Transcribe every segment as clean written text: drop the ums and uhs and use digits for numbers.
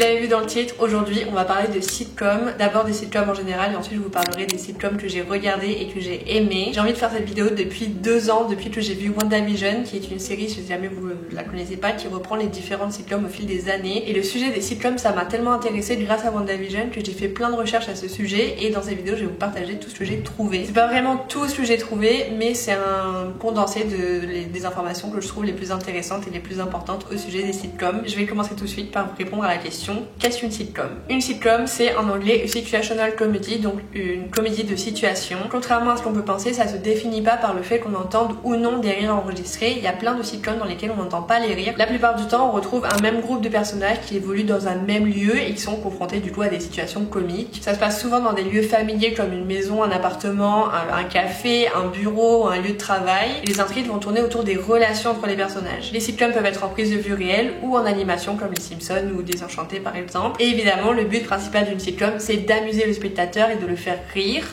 l'avez vu dans le titre, aujourd'hui on va parler de sitcoms, d'abord des sitcoms en général et ensuite je vous parlerai des sitcoms que j'ai regardés et que j'ai aimés. J'ai envie de faire cette vidéo depuis 2 ans, depuis que j'ai vu WandaVision, qui est une série, si jamais vous la connaissez pas, qui reprend les différentes sitcoms au fil des années. Et le sujet des sitcoms, ça m'a tellement intéressée grâce à WandaVision que j'ai fait plein de recherches à ce sujet et dans cette vidéo je vais vous partager tout ce que j'ai trouvé. C'est pas vraiment tout ce que j'ai trouvé, mais c'est un condensé des informations que je trouve les plus intéressantes et les plus importantes au sujet des sitcoms. Je vais commencer tout de suite par vous répondre à la question: qu'est-ce qu'une sitcom? Une sitcom, c'est en anglais une situational comedy, donc une comédie de situation. Contrairement à ce qu'on peut penser, ça se définit pas par le fait qu'on entende ou non des rires enregistrés. Il y a plein de sitcoms dans lesquels on n'entend pas les rires. La plupart du temps, on retrouve un même groupe de personnages qui évoluent dans un même lieu et qui sont confrontés du coup à des situations comiques. Ça se passe souvent dans des lieux familiers comme une maison, un appartement, un café, un bureau, un lieu de travail. Et les intrigues vont tourner autour des relations entre les personnages. Les sitcoms peuvent être en prise de vue réelle ou en animation comme les Simpsons ou Désenchantés par exemple. Et évidemment, le but principal d'une sitcom, c'est d'amuser le spectateur et de le faire rire.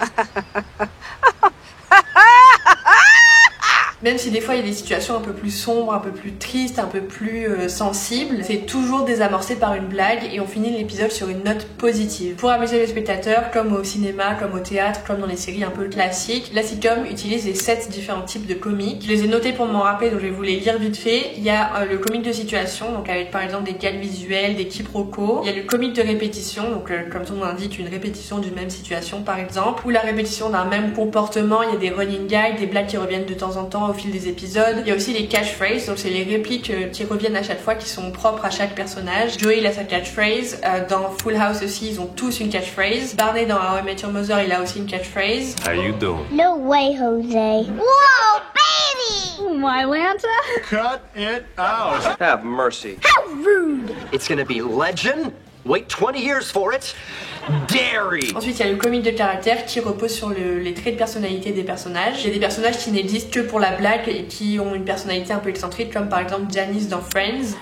Même si des fois il y a des situations un peu plus sombres, un peu plus tristes, un peu plus sensibles, c'est toujours désamorcé par une blague et on finit l'épisode sur une note positive. Pour amuser les spectateurs, comme au cinéma, comme au théâtre, comme dans les séries un peu classiques, la sitcom utilise les 7 différents types de comiques. Je les ai notés pour m'en rappeler, donc je vais vous les lire vite fait. Il y a le comique de situation, donc avec par exemple des gags visuels, des quiproquos. Il y a le comique de répétition, donc comme son nom l'indique, une répétition d'une même situation par exemple, ou la répétition d'un même comportement. Il y a des running gags, des blagues qui reviennent de temps en temps au fil des épisodes. Il y a aussi les catchphrases, donc c'est les répliques qui reviennent à chaque fois, qui sont propres à chaque personnage. Joey il a sa catchphrase, dans Full House aussi ils ont tous une catchphrase. Barney dans How I Met Your Mother il a aussi une catchphrase. How you doing? No way, Jose. Whoa, baby! My Lanta? Cut it out. Have mercy. How rude! It's gonna be legend. Wait 20 years for it. Dairy. Ensuite, il y a le comique de caractère qui repose sur les traits de personnalité des personnages. Il y a des personnages qui n'existent que pour la blague et qui ont une personnalité un peu excentrique, comme par exemple Janice dans Friends.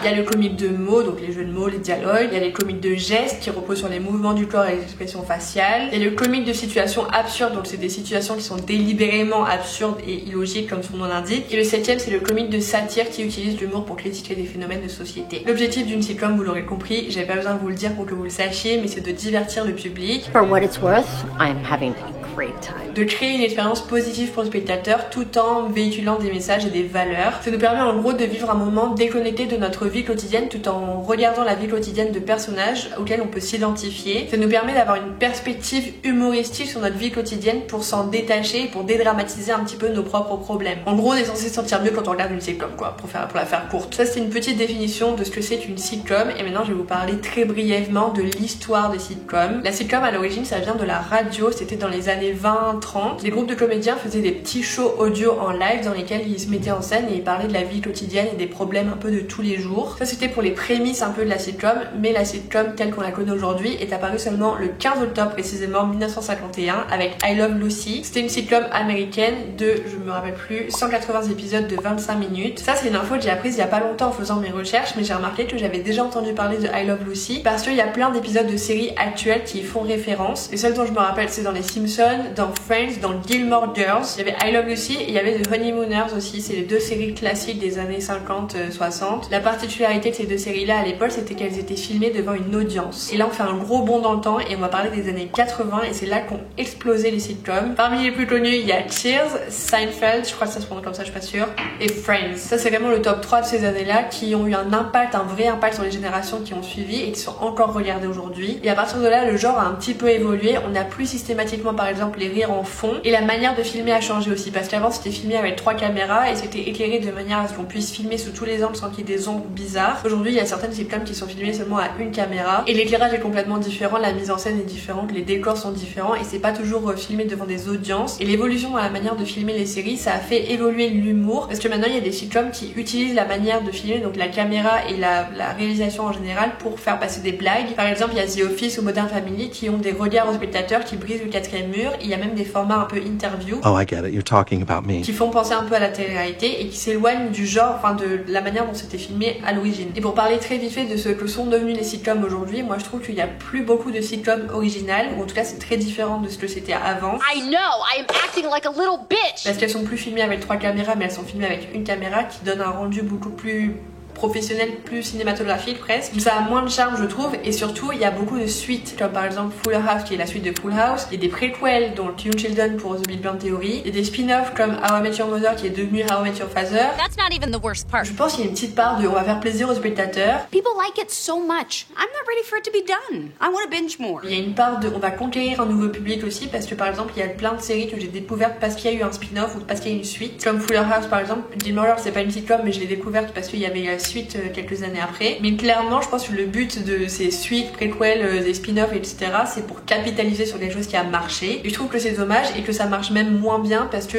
Il y a le comique de mots, donc les jeux de mots, les dialogues. Il y a les comiques de gestes qui reposent sur les mouvements du corps et les expressions faciales. Il y a le comique de situations absurdes, donc c'est des situations qui sont délibérément absurdes et illogiques comme son nom l'indique. Et le 7ème, c'est le comique de satire qui utilise l'humour pour critiquer des phénomènes de société. L'objectif d'une sitcom, vous l'aurez compris, j'avais pas besoin de vous le dire pour que vous le sachiez, mais c'est de divertir le public. For what it's worth, I'm having a great time. De créer une expérience positive pour le spectateur tout en véhiculant des messages et des valeurs. Ça nous permet en gros de vivre un moment déconnecté de notre vie quotidienne tout en regardant la vie quotidienne de personnages auxquels on peut s'identifier. Ça nous permet d'avoir une perspective humoristique sur notre vie quotidienne pour s'en détacher, pour dédramatiser un petit peu nos propres problèmes. En gros, on est censé se sentir mieux quand on regarde une sitcom, quoi, pour la faire courte. Ça, c'est une petite définition de ce que c'est une sitcom et maintenant je vais vous parler très brièvement de l'histoire des sitcoms. La sitcom à l'origine, ça vient de la radio, c'était dans les années 20-30. Les groupes de comédiens faisaient des petits shows audio en live dans lesquels ils se mettaient en scène et ils parlaient de la vie quotidienne et des problèmes un peu de tous les jours. Ça c'était pour les prémices un peu de la sitcom, mais la sitcom telle qu'on la connaît aujourd'hui est apparue seulement le 15 octobre précisément 1951 avec I Love Lucy. C'était une sitcom américaine de, je me rappelle plus, 180 épisodes de 25 minutes. Ça c'est une info que j'ai apprise il y a pas longtemps en faisant mes recherches, mais j'ai remarqué que j'avais déjà entendu parler de I Love Lucy parce qu'il y a plein d'épisodes de séries actuelles qui y font référence. Les seuls dont je me rappelle c'est dans les Simpsons, dans Friends, dans Gilmore Girls. Il y avait I Love Lucy et il y avait The Honeymooners aussi, c'est les deux séries classiques des années 50-60. La particularité de ces deux séries-là à l'époque, c'était qu'elles étaient filmées devant une audience. Et là, on fait un gros bond dans le temps et on va parler des années 80 et c'est là qu'ont explosé les sitcoms. Parmi les plus connus, il y a Cheers, Seinfeld, je crois que ça se prononce comme ça, je suis pas sûre, et Friends. Ça, c'est vraiment le top 3 de ces années-là qui ont eu un impact, un vrai impact sur les générations qui ont suivi et qui sont encore regardées aujourd'hui. Et à partir de là, le genre a un petit peu évolué. On n'a plus systématiquement, par exemple, les rires en fond et la manière de filmer a changé aussi parce qu'avant, c'était filmé avec 3 caméras et c'était éclairé de manière à ce qu'on puisse filmer sous tous les angles sans qu'il y ait des ombres bizarres. Aujourd'hui, il y a certaines sitcoms qui sont filmées seulement à une caméra et l'éclairage est complètement différent, la mise en scène est différente, les décors sont différents et c'est pas toujours filmé devant des audiences. Et l'évolution dans la manière de filmer les séries, ça a fait évoluer l'humour parce que maintenant il y a des sitcoms qui utilisent la manière de filmer, donc la caméra et la réalisation en général pour faire passer des blagues. Par exemple, il y a The Office ou Modern Family qui ont des regards aux spectateurs qui brisent le 4e mur. Il y a même des formats un peu interview. Oh, I get it. You're talking about me. Qui font penser un peu à la télé-réalité et qui s'éloignent du genre, enfin de la manière dont c'était filmé à l'origine. Et pour parler très vite fait de ce que sont devenus les sitcoms aujourd'hui, moi je trouve qu'il y a plus beaucoup de sitcoms originales, ou en tout cas c'est très différent de ce que c'était avant. I know, I am acting like a little bitch! Parce qu'elles sont plus filmées avec 3 caméras, mais elles sont filmées avec une caméra qui donne un rendu beaucoup plus professionnel, plus cinématographique presque. Ça a moins de charme je trouve, et surtout il y a beaucoup de suites, comme par exemple Fuller House qui est la suite de Full House, il y a des préquels dont Young Sheldon pour The Big Bang Theory, il y a des spin-offs comme How I Met Your Mother qui est devenu How I Met Your Father. That's not even the worst part. Je pense qu'il y a une petite part de on va faire plaisir aux spectateurs. People like it so much. I'm not ready for it to be done. I want to binge more. Il y a une part de on va conquérir un nouveau public aussi, parce que par exemple il y a plein de séries que j'ai découvertes parce qu'il y a eu un spin-off ou parce qu'il y a une suite, comme Fuller House par exemple. Gilmore c'est pas une sitcom mais je l'ai découverte parce qu'il y avait la suite quelques années après. Mais clairement je pense que le but de ces suites, préquels, des spin-offs etc, c'est pour capitaliser sur quelque chose qui a marché, et je trouve que c'est dommage et que ça marche même moins bien parce que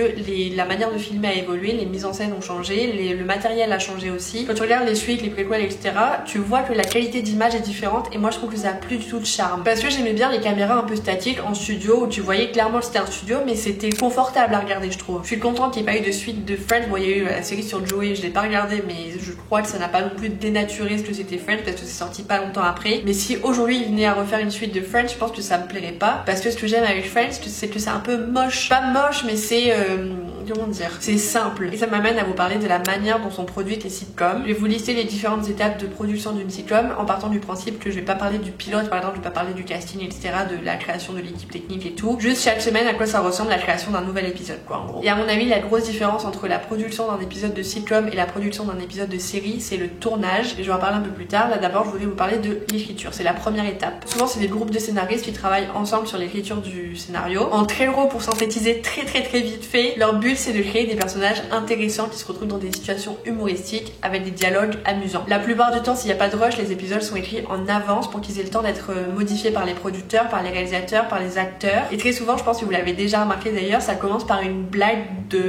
la manière de filmer a évolué, les mises en scène ont changé, le matériel a changé aussi. Quand tu regardes les suites, les préquels etc, tu vois que la qualité d'image est différente, et moi je trouve que ça a plus du tout de charme, parce que j'aimais bien les caméras un peu statiques en studio où tu voyais clairement que c'était un studio mais c'était confortable à regarder je trouve. Je suis contente qu'il n'y ait pas eu de suite de Friends. Bon, il y a eu la série sur Joey, je l'ai pas regardé mais je crois que ça n'a pas non plus dénaturé ce que c'était Friends parce que c'est sorti pas longtemps après. Mais si aujourd'hui il venait à refaire une suite de Friends, je pense que ça me plairait pas, parce que ce que j'aime avec Friends c'est que c'est un peu moche, pas moche mais c'est comment dire, c'est simple, et ça m'amène à vous parler de la manière dont sont produites les sitcoms. Je vais vous lister les différentes étapes de production d'une sitcom en partant du principe que je vais pas parler du pilote par exemple, je vais pas parler du casting etc, de la création de l'équipe technique et tout, juste chaque semaine à quoi ça ressemble la création d'un nouvel épisode quoi en gros. Et à mon avis la grosse différence entre la production d'un épisode de sitcom et la production d'un épisode de série, c'est le tournage, et je vais en parler un peu plus tard. Là d'abord je voulais vous parler de l'écriture, c'est la première étape. Souvent c'est des groupes de scénaristes qui travaillent ensemble sur l'écriture du scénario. En très gros, pour synthétiser très vite fait, leur but c'est de créer des personnages intéressants qui se retrouvent dans des situations humoristiques avec des dialogues amusants. La plupart du temps s'il n'y a pas de rush, les épisodes sont écrits en avance pour qu'ils aient le temps d'être modifiés par les producteurs, par les réalisateurs, par les acteurs, et très souvent, je pense que vous l'avez déjà remarqué d'ailleurs, ça commence par une blague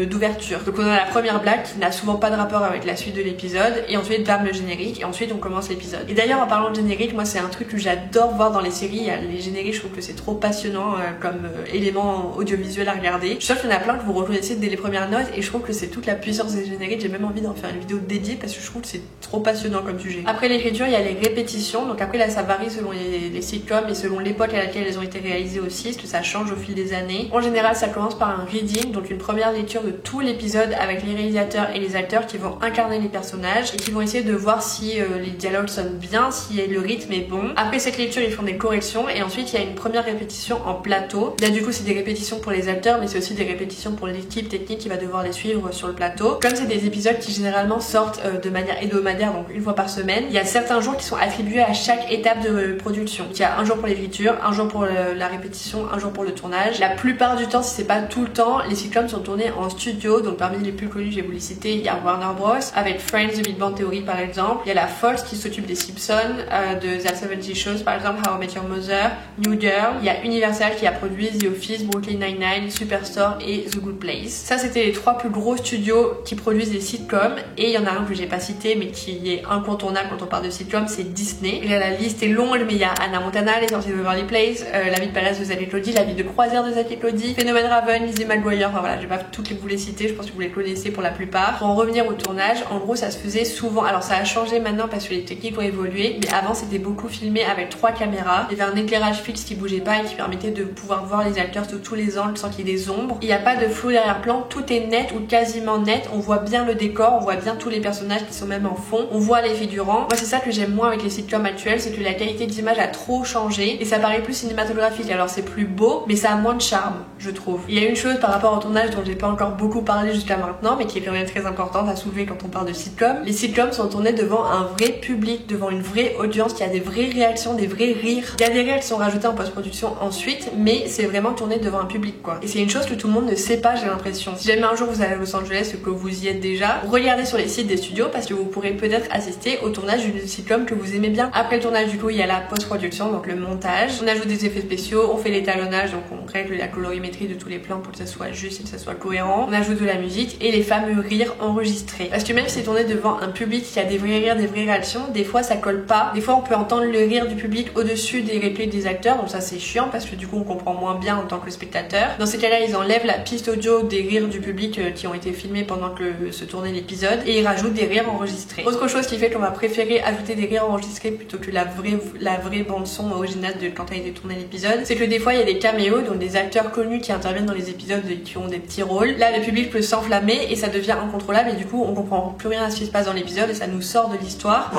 d'ouverture. Donc on a la première blague qui n'a souvent pas de rapport avec la suite de l'épisode, et ensuite bam le générique, et ensuite on commence l'épisode. Et d'ailleurs en parlant de générique, moi c'est un truc que j'adore voir dans les séries, les génériques je trouve que c'est trop passionnant comme élément audiovisuel à regarder. Je suis sûre qu'il y en a plein que vous reconnaissez dès les premières notes, et je trouve que c'est toute la puissance des génériques. J'ai même envie d'en faire une vidéo dédiée parce que je trouve que c'est trop passionnant comme sujet. Après l'écriture, il y a les répétitions, donc après là ça varie selon les sitcoms et selon l'époque à laquelle elles ont été réalisées aussi, parce que ça change au fil des années. En général ça commence par un reading, donc une première lecture de tout l'épisode avec les réalisateurs et les acteurs qui vont incarner les personnages et qui vont essayer de voir si les dialogues sonnent bien, si le rythme est bon. Après cette lecture ils font des corrections, et ensuite il y a une première répétition en plateau. Là du coup c'est des répétitions pour les acteurs mais c'est aussi des répétitions pour l'équipe technique qui va devoir les suivre sur le plateau. Comme c'est des épisodes qui généralement sortent de manière hebdomadaire, donc une fois par semaine, il y a certains jours qui sont attribués à chaque étape de production. Il y a un jour pour l'écriture, un jour pour la répétition, un jour pour le tournage. La plupart du temps, si c'est pas tout le temps, les sitcoms sont tournés en studio, donc parmi les plus connus je vais vous les citer, il y a Warner Bros avec Friends, The Big Bang Theory par exemple, il y a la Fox qui s'occupe des Simpsons, de That 70 Shows par exemple, How I Met Your Mother, New Girl, il y a Universal qui a produit The Office, Brooklyn Nine-Nine, Superstore et The Good Place. Ça c'était les trois plus gros studios qui produisent des sitcoms, et il y en a un que j'ai pas cité mais qui est incontournable quand on parle de sitcoms, c'est Disney. Et là, la liste est longue mais il y a Hannah Montana, Les Sorciers de Beverly Place, La Vie de Palace de Zack et Cody, La Vie de Croisière de Zack et Cody, Phénomène Raven, Lizzie McGuire, enfin voilà, je vais pas toutes vous les citer, je pense que vous les connaissez pour la plupart. Pour en revenir au tournage, en gros ça se faisait souvent, alors ça a changé maintenant parce que les techniques ont évolué, mais avant c'était beaucoup filmé avec 3 caméras, il y avait un éclairage fixe qui bougeait pas et qui permettait de pouvoir voir les acteurs sous tous les angles sans qu'il y ait des ombres. Il n'y a pas de flou derrière-plan, tout est net ou quasiment net, on voit bien le décor, on voit bien tous les personnages qui sont même en fond, on voit les figurants. Moi c'est ça que j'aime moins avec les sitcoms actuels, c'est que la qualité d'image a trop changé et ça paraît plus cinématographique. Alors c'est plus beau mais ça a moins de charme je trouve. Il y a une chose par rapport au tournage dont j'ai pas encore beaucoup parlé jusqu'à maintenant mais qui est quand même très importante à soulever quand on parle de sitcoms. Les sitcoms sont tournés devant un vrai public, devant une vraie audience, qui a des vraies réactions, des vrais rires. Il y a des rires qui sont rajoutés en post-production ensuite, mais c'est vraiment tourné devant un public quoi. Et c'est une chose que tout le monde ne sait pas, j'ai l'impression. Si jamais un jour vous allez à Los Angeles ou que vous y êtes déjà, regardez sur les sites des studios parce que vous pourrez peut-être assister au tournage d'une sitcom que vous aimez bien. Après le tournage du coup il y a la post-production, donc le montage. On ajoute des effets spéciaux, on fait l'étalonnage, donc on règle la colorimétrie de tous les plans pour que ça soit juste et que ça soit cohérent. On ajoute de la musique et les fameux rires enregistrés. Parce que même si c'est tourné devant un public qui a des vrais rires, des vraies réactions, des fois ça colle pas. Des fois on peut entendre le rire du public au-dessus des répliques des acteurs, donc ça c'est chiant parce que du coup on comprend moins bien en tant que spectateur. Dans ces cas-là ils enlèvent la piste audio des rires du public qui ont été filmés pendant que se tournait l'épisode et ils rajoutent des rires enregistrés. Aux Autre chose qui fait qu'on va préférer ajouter des rires enregistrés plutôt que la vraie bande son originale de quand a été tourné l'épisode, c'est que des fois il y a des caméos, donc des acteurs connus qui interviennent dans les épisodes et qui ont des petits rôles. Là le public peut s'enflammer et ça devient incontrôlable et du coup on comprend plus rien à ce qui se passe dans l'épisode et ça nous sort de l'histoire.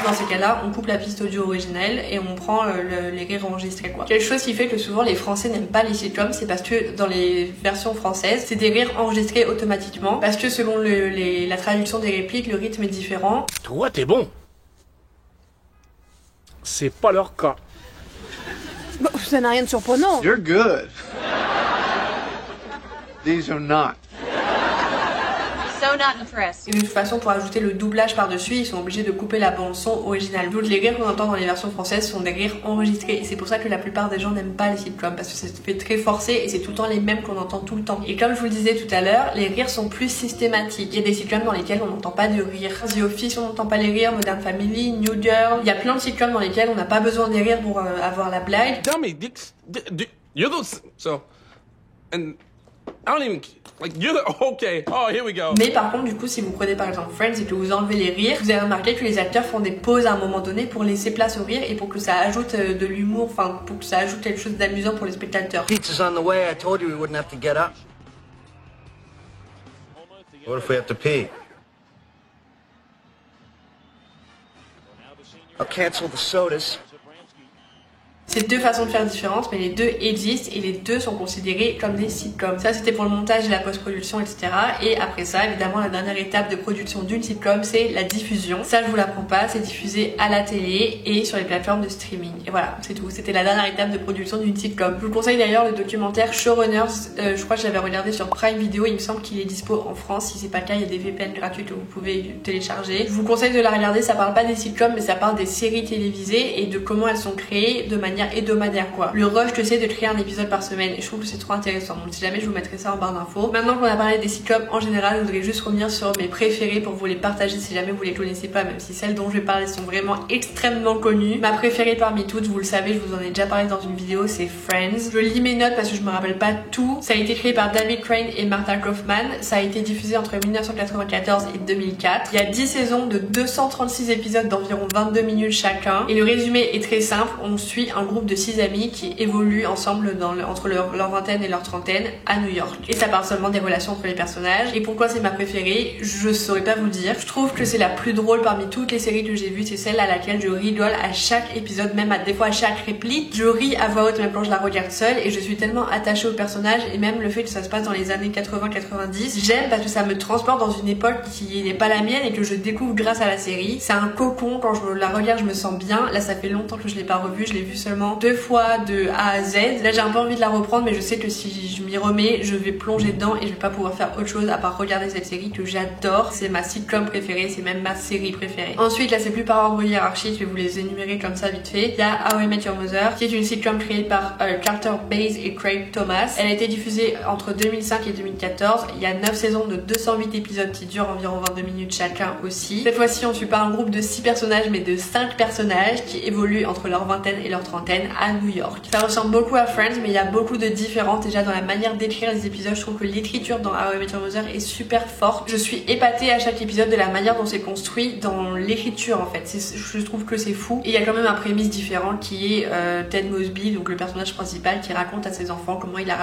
Dans ces cas-là, on coupe la piste audio originelle et on prend les rires enregistrés quoi. Quelque chose qui fait que souvent les Français n'aiment pas les sitcoms, c'est parce que dans les versions françaises, c'est des rires enregistrés automatiquement parce que selon la traduction des répliques, le rythme est différent. Toi, t'es bon. C'est pas leur cas. Bah, ça n'a rien de surprenant. You're good. These are not. So not impressed. Et de toute façon, pour ajouter le doublage par-dessus, ils sont obligés de couper la bande-son originale. Donc les rires qu'on entend dans les versions françaises sont des rires enregistrés. Et c'est pour ça que la plupart des gens n'aiment pas les sitcoms, parce que ça se fait très forcé et c'est tout le temps les mêmes qu'on entend tout le temps. Et comme je vous le disais tout à l'heure, les rires sont plus systématiques. Il y a des sitcoms dans lesquels on n'entend pas de rire. The Office, on n'entend pas les rires, Modern Family, New Girl. Il y a plein de sitcoms dans lesquels on n'a pas besoin des rires pour avoir la blague. Tell me, you're those... So... And... I don't even... Like, you're the... Okay. Oh, here we go. Mais par contre, du coup, si vous prenez par exemple Friends et que vous enlevez les rires, vous avez remarqué que les acteurs font des pauses à un moment donné pour laisser place au rire et pour que ça ajoute de l'humour, enfin, pour que ça ajoute quelque chose d'amusant pour les spectateurs. Pizza's on the way. I told you we wouldn't have to get up. What if we have to pee? I'll cancel the sodas. C'est deux façons de faire différentes, mais les deux existent et les deux sont considérés comme des sitcoms. Ça, c'était pour le montage et la post-production, etc. Et après ça, évidemment, la dernière étape de production d'une sitcom, c'est la diffusion. Ça, je vous l'apprends pas, c'est diffusé à la télé et sur les plateformes de streaming. Et voilà, c'est tout. C'était la dernière étape de production d'une sitcom. Je vous conseille d'ailleurs le documentaire Showrunners. Je crois que je l'avais regardé sur Prime Video. Il me semble qu'il est dispo en France. Si c'est pas le cas, il y a des VPN gratuits que vous pouvez télécharger. Je vous conseille de la regarder. Ça parle pas des sitcoms, mais ça parle des séries télévisées et de comment elles sont créées de manière hebdomadaire quoi. Le rush que c'est de créer un épisode par semaine et je trouve que c'est trop intéressant. Donc si jamais je vous mettrai ça en barre d'infos. Maintenant qu'on a parlé des sitcoms en général, je voudrais juste revenir sur mes préférées pour vous les partager si jamais vous les connaissez pas, même si celles dont je vais parler sont vraiment extrêmement connues. Ma préférée parmi toutes, vous le savez, je vous en ai déjà parlé dans une vidéo, c'est Friends. Je lis mes notes parce que je me rappelle pas tout. Ça a été créé par David Crane et Martha Kaufman. Ça a été diffusé entre 1994 et 2004. Il y a 10 saisons de 236 épisodes d'environ 22 minutes chacun. Et le résumé est très simple. On suit un groupe de 6 amis qui évoluent ensemble entre leur vingtaine et leur trentaine à New York. Et ça parle seulement des relations entre les personnages. Et pourquoi c'est ma préférée, je saurais pas vous dire. Je trouve que c'est la plus drôle parmi toutes les séries que j'ai vues. C'est celle à laquelle je rigole à chaque épisode, même des fois à chaque réplique. Je ris à voix haute même quand je la regarde seule et je suis tellement attachée au personnage et même le fait que ça se passe dans les années 80-90. J'aime parce que ça me transporte dans une époque qui n'est pas la mienne et que je découvre grâce à la série. C'est un cocon, quand je la regarde je me sens bien. Là ça fait longtemps que je l'ai pas revue, je l'ai vue seulement 2 fois de A à Z. Là j'ai un peu envie de la reprendre mais je sais que si je m'y remets je vais plonger dedans et je vais pas pouvoir faire autre chose à part regarder cette série que j'adore. C'est ma sitcom préférée, c'est même ma série préférée. Ensuite là c'est plus par ordre hiérarchique, je vais vous les énumérer comme ça vite fait. Il y a How I Met Your Mother qui est une sitcom créée par Carter Bays et Craig Thomas. Elle a été diffusée entre 2005 et 2014. Il y a 9 saisons de 208 épisodes qui durent environ 22 minutes chacun aussi. Cette fois-ci on suit pas un groupe de 6 personnages mais de 5 personnages qui évoluent entre leur vingtaine et leur trentaine à New York. Ça ressemble beaucoup à Friends mais il y a beaucoup de différences déjà dans la manière d'écrire les épisodes. Je trouve que l'écriture dans How I Met Your Mother est super forte. Je suis épatée à chaque épisode de la manière dont c'est construit dans l'écriture en fait. Je trouve que c'est fou. Et il y a quand même un prémisse différent qui est Ted Mosby, donc le personnage principal qui raconte à ses enfants comment il a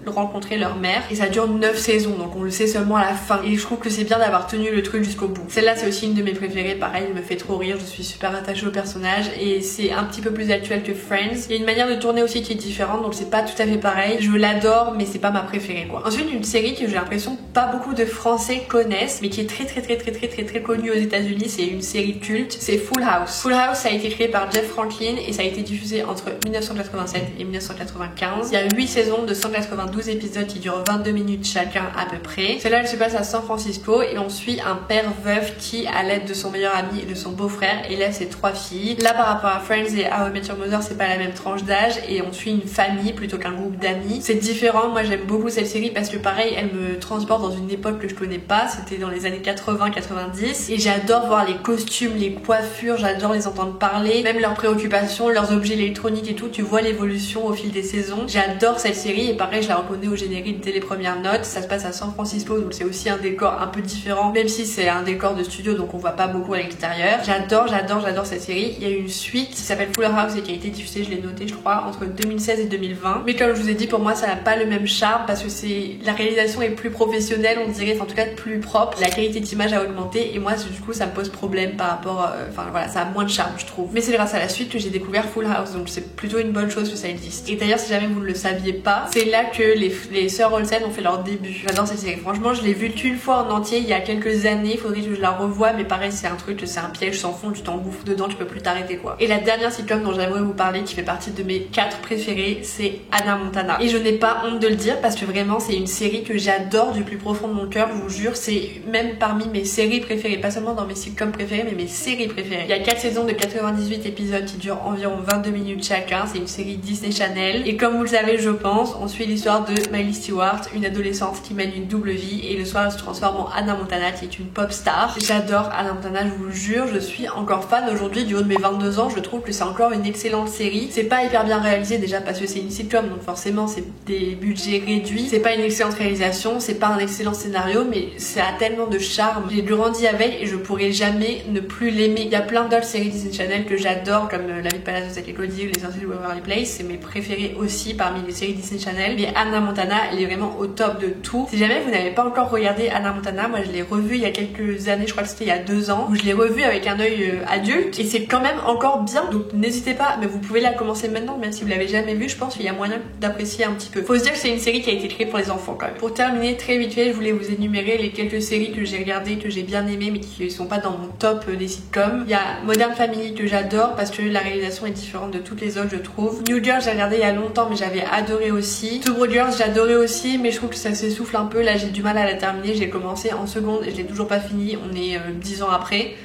rencontré leur mère. Et ça dure 9 saisons donc on le sait seulement à la fin. Et je trouve que c'est bien d'avoir tenu le truc jusqu'au bout. Celle-là c'est aussi une de mes préférées. Pareil, elle me fait trop rire. Je suis super attachée au personnage et c'est un petit peu plus actuel que Friends. Il y a une manière de tourner aussi qui est différente donc c'est pas tout à fait pareil. Je l'adore mais c'est pas ma préférée quoi. Ensuite une série que j'ai l'impression pas beaucoup de Français connaissent mais qui est très connue aux États-Unis, c'est une série culte, c'est Full House. Full House ça a été créé par Jeff Franklin et ça a été diffusé entre 1987 et 1995. Il y a 8 saisons de 192 épisodes qui durent 22 minutes chacun à peu près. Celle-là elle se passe à San Francisco et on suit un père veuf qui à l'aide de son meilleur ami et de son beau-frère élève ses 3 filles. Là par rapport à Friends et How I Met Your Mother Chandler, c'est pas la même tranche d'âge et on suit une famille plutôt qu'un groupe d'amis. C'est différent, moi j'aime beaucoup cette série parce que pareil, elle me transporte dans une époque que je connais pas, c'était dans les années 80-90 et j'adore voir les costumes, les coiffures, j'adore les entendre parler, même leurs préoccupations, leurs objets électroniques et tout, tu vois l'évolution au fil des saisons. J'adore cette série et pareil, je la reconnais au générique dès les premières notes. Ça se passe à San Francisco, donc c'est aussi un décor un peu différent, même si c'est un décor de studio, donc on voit pas beaucoup à l'extérieur. J'adore cette série. Il y a eu une suite qui s'appelle Fuller House et qui a été diffusée, je l'ai noté je crois, entre 2016 et 2020. Mais comme je vous ai dit, pour moi ça n'a pas le même charme parce que la réalisation est plus professionnelle, on dirait, en tout cas plus propre. La qualité d'image a augmenté et moi du coup ça me pose problème par rapport, voilà, ça a moins de charme je trouve. Mais c'est grâce à la suite que j'ai découvert Full House, donc c'est plutôt une bonne chose que ça existe. Et d'ailleurs si jamais vous ne le saviez pas, c'est là que les sœurs Olsen ont fait leur début. J'adore cette série, franchement je l'ai vue qu'une fois en entier il y a quelques années, il faudrait que je la revoie, mais pareil c'est un truc, c'est un piège sans fond, tu t'engouffres dedans, tu peux plus t'arrêter quoi. Et la dernière sitcom dont j'aimerais vous parler, qui fait partie de mes 4 préférés, c'est Hannah Montana. Et je n'ai pas honte de le dire parce que vraiment c'est une série que j'adore du plus profond de mon cœur, je vous jure, c'est même parmi mes séries préférées, pas seulement dans mes sitcoms préférées, mais mes séries préférées. Il y a 4 saisons de 98 épisodes qui durent environ 22 minutes chacun, c'est une série Disney Channel. Et comme vous le savez je pense, on suit l'histoire de Miley Stewart, une adolescente qui mène une double vie et le soir elle se transforme en Hannah Montana qui est une pop star. J'adore Hannah Montana, je vous le jure, je suis encore fan aujourd'hui du haut de mes 22 ans, je trouve que c'est encore une excellente série. C'est pas hyper bien réalisé déjà parce que c'est une sitcom, donc forcément c'est des budgets réduits, c'est pas une excellente réalisation, c'est pas un excellent scénario, mais ça a tellement de charme. J'ai grandi avec et je pourrais jamais ne plus l'aimer. Il y a plein d'autres séries Disney Channel que j'adore comme La vie de palace de Zack et Cody ou Les Sorciers de Waverly Place, c'est mes préférés aussi parmi les séries Disney Channel, mais Hannah Montana elle est vraiment au top de tout. Si jamais vous n'avez pas encore regardé Hannah Montana, moi je l'ai revu il y a quelques années, je crois que c'était il y a 2 ans, où je l'ai revu avec un œil adulte et c'est quand même encore bien, donc n'hésitez pas, mais vous pouvez la commencer maintenant même si vous l'avez jamais vue, je pense qu'il y a moyen d'apprécier un petit peu. Faut se dire que c'est une série qui a été créée pour les enfants quand même. Pour terminer très vite fait, je voulais vous énumérer les quelques séries que j'ai regardées, que j'ai bien aimées mais qui sont pas dans mon top des sitcoms. Il y a Modern Family que j'adore parce que la réalisation est différente de toutes les autres je trouve. New Girl j'ai regardé il y a longtemps mais j'avais adoré aussi. Two Broke Girls j'adorais aussi mais je trouve que ça s'essouffle un peu, là j'ai du mal à la terminer, j'ai commencé en seconde et je l'ai toujours pas fini, on est 10 ans après.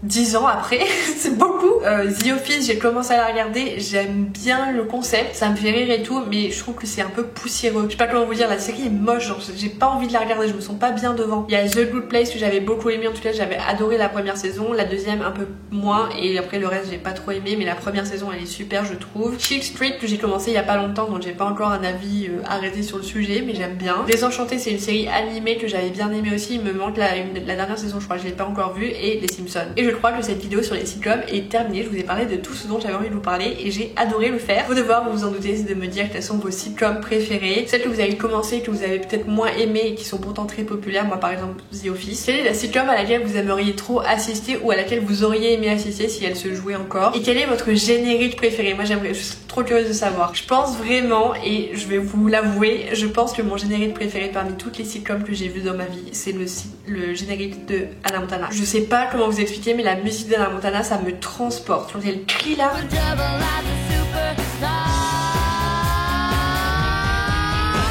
10 ans après, c'est beaucoup. The Office, j'ai commencé à la regarder, j'aime bien le concept, ça me fait rire et tout, mais je trouve que c'est un peu poussiéreux. Je sais pas comment vous dire, la série est moche, genre j'ai pas envie de la regarder, je me sens pas bien devant. Il y a The Good Place que j'avais beaucoup aimé, en tout cas j'avais adoré la première saison, la deuxième un peu moins, et après le reste j'ai pas trop aimé, mais la première saison elle est super je trouve. Chick Street que j'ai commencé il y a pas longtemps, donc j'ai pas encore un avis arrêté sur le sujet, mais j'aime bien. Désenchanté c'est une série animée que j'avais bien aimé aussi, il me manque la dernière saison je crois, je l'ai pas encore vue, et Les Simpsons. Et je crois que cette vidéo sur les sitcoms est terminée, je vous ai parlé de tout ce dont j'avais envie de vous parler et j'ai adoré le faire. Vos devoirs, vous vous en doutez, c'est de me dire quelles sont vos sitcoms préférés, celles que vous avez commencé, que vous avez peut-être moins aimé et qui sont pourtant très populaires, moi par exemple The Office. Quelle est la sitcom à laquelle vous aimeriez trop assister ou à laquelle vous auriez aimé assister si elle se jouait encore, et quel est votre générique préféré? Moi je suis trop curieuse de savoir. Je pense vraiment, et je vais vous l'avouer, je pense que mon générique préféré parmi toutes les sitcoms que j'ai vues dans ma vie, c'est le générique de Hannah Montana. Je sais pas comment vous expliquer, mais la musique d'Hannah Montana ça me transporte. Quand elle crie là,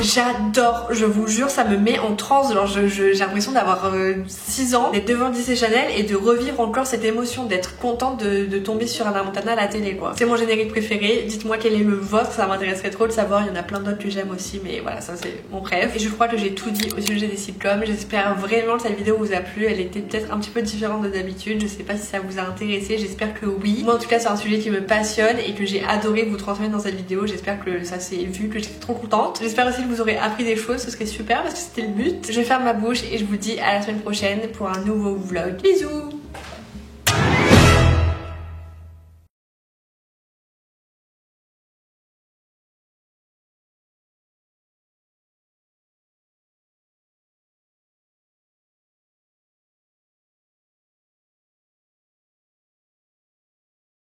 j'adore, je vous jure, ça me met en transe. Genre j'ai l'impression d'avoir 6 ans, d'être devant Disney Channel et de revivre encore cette émotion, d'être contente de tomber sur Hannah Montana à la télé quoi. C'est mon générique préféré, dites-moi quel est le vôtre, ça m'intéresserait trop de savoir. Il y en a plein d'autres que j'aime aussi, mais voilà, ça c'est mon préf. Et je crois que j'ai tout dit au sujet des sitcoms. J'espère vraiment que cette vidéo vous a plu, elle était peut-être un petit peu différente de d'habitude, je sais pas si ça vous a intéressé, j'espère que oui. Moi en tout cas c'est un sujet qui me passionne et que j'ai adoré vous transmettre dans cette vidéo, j'espère que ça s'est vu, que j'étais trop contente. J'espère aussi que vous aurez appris des choses, ce serait super parce que c'était le but. Je vais faire ma bouche et je vous dis à la semaine prochaine pour un nouveau vlog. Bisous.